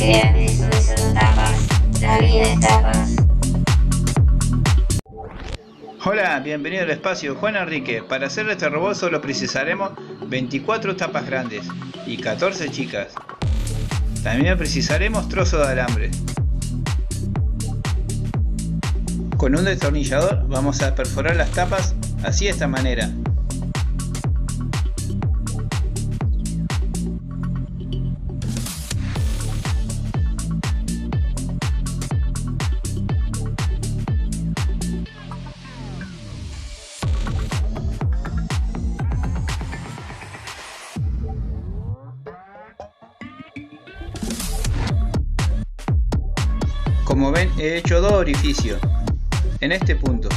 viernes son solo tapas, la vida es tapas. Hola, bienvenido al espacio Juan Enrique. Para hacer este robot solo precisaremos 24 tapas grandes y 14 chicas. También precisaremos trozos de alambre. Con un destornillador vamos a perforar las tapas así de esta manera. Como ven, he hecho dos orificios en este punto.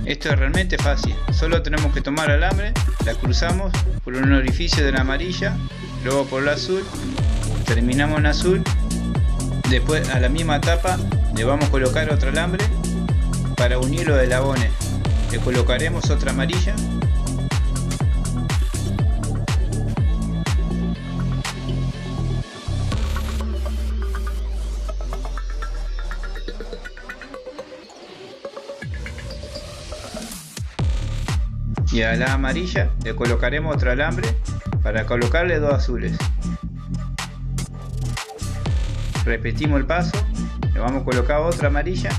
Esto es realmente fácil, solo tenemos que tomar alambre, la cruzamos por un orificio de la amarilla, luego por el azul, terminamos en azul, después a la misma tapa le vamos a colocar otro alambre para unir los eslabones, le colocaremos otra amarilla. Y a la amarilla le colocaremos otro alambre para colocarle dos azules. Repetimos el paso, le vamos a colocar otra amarilla.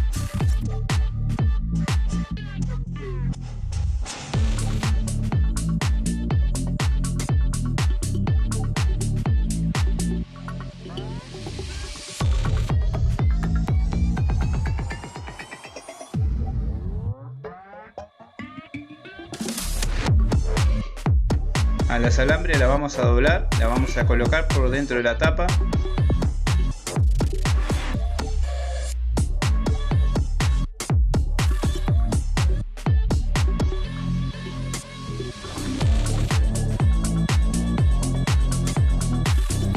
A las alambres la vamos a doblar, la vamos a colocar por dentro de la tapa.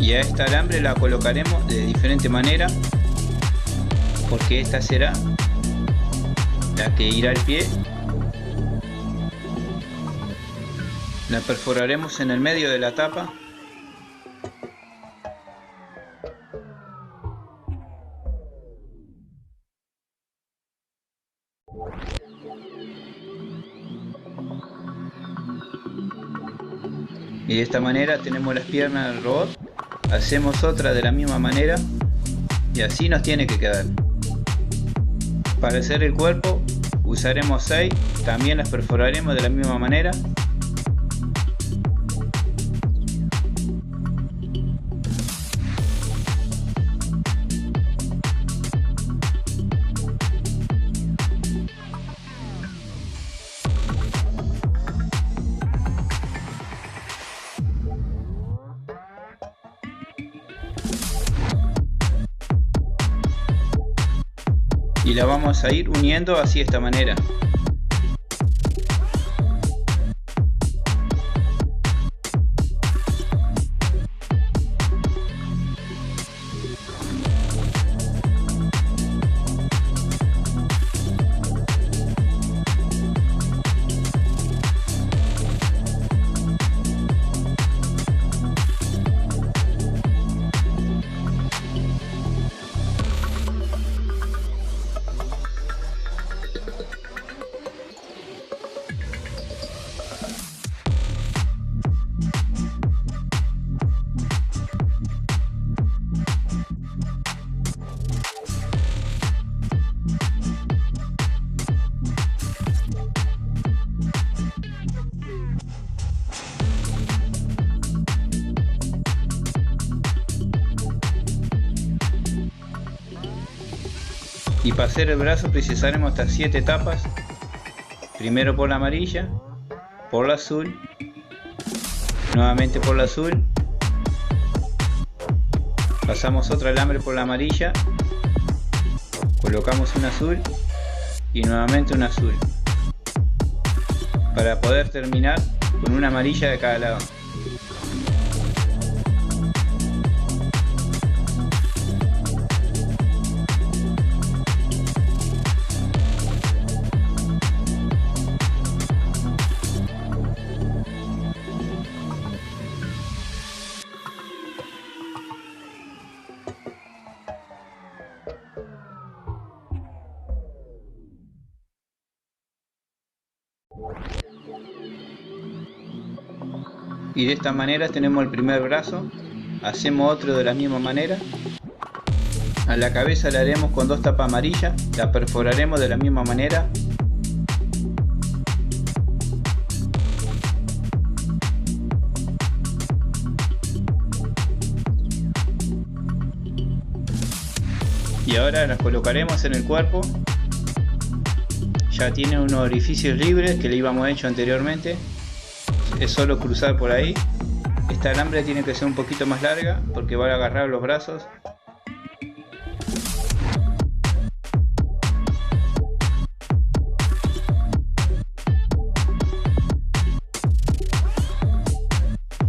Y a esta alambre la colocaremos de diferente manera, porque esta será la que irá al pie. La perforaremos en el medio de la tapa. Y de esta manera tenemos las piernas del robot. Hacemos otra de la misma manera y así nos tiene que quedar. Para hacer el cuerpo usaremos 6, también las perforaremos de la misma manera. Y la vamos a ir uniendo así de esta manera. Y para hacer el brazo precisaremos estas 7 tapas, primero por la amarilla, por la azul, nuevamente por la azul, pasamos otro alambre por la amarilla, colocamos un azul y nuevamente un azul, para poder terminar con una amarilla de cada lado. Y de esta manera tenemos el primer brazo. Hacemos otro de la misma manera. A la cabeza la haremos con 2 tapas amarillas, la perforaremos de la misma manera. Y ahora las colocaremos en el cuerpo. Ya tiene unos orificios libres que le íbamos hecho anteriormente. Es solo cruzar por ahí. Esta alambre tiene que ser un poquito más larga porque va a agarrar los brazos.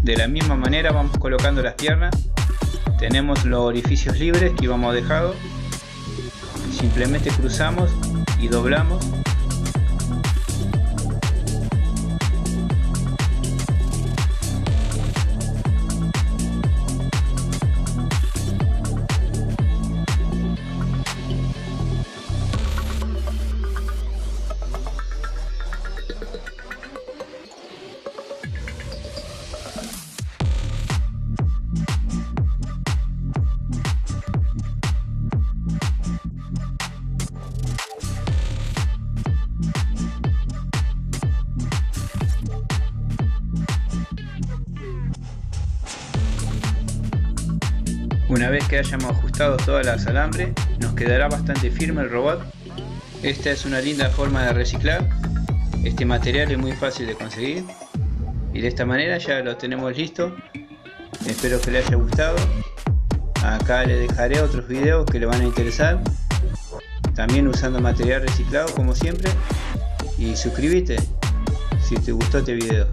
De la misma manera vamos colocando las piernas. Tenemos los orificios libres que íbamos dejado. Simplemente cruzamos y doblamos. Una vez que hayamos ajustado todas las alambres, nos quedará bastante firme el robot. Esta es una linda forma de reciclar. Este material es muy fácil de conseguir. Y de esta manera ya lo tenemos listo. Espero que les haya gustado. Acá les dejaré otros videos que le van a interesar. También usando material reciclado como siempre. Y suscríbete si te gustó este video.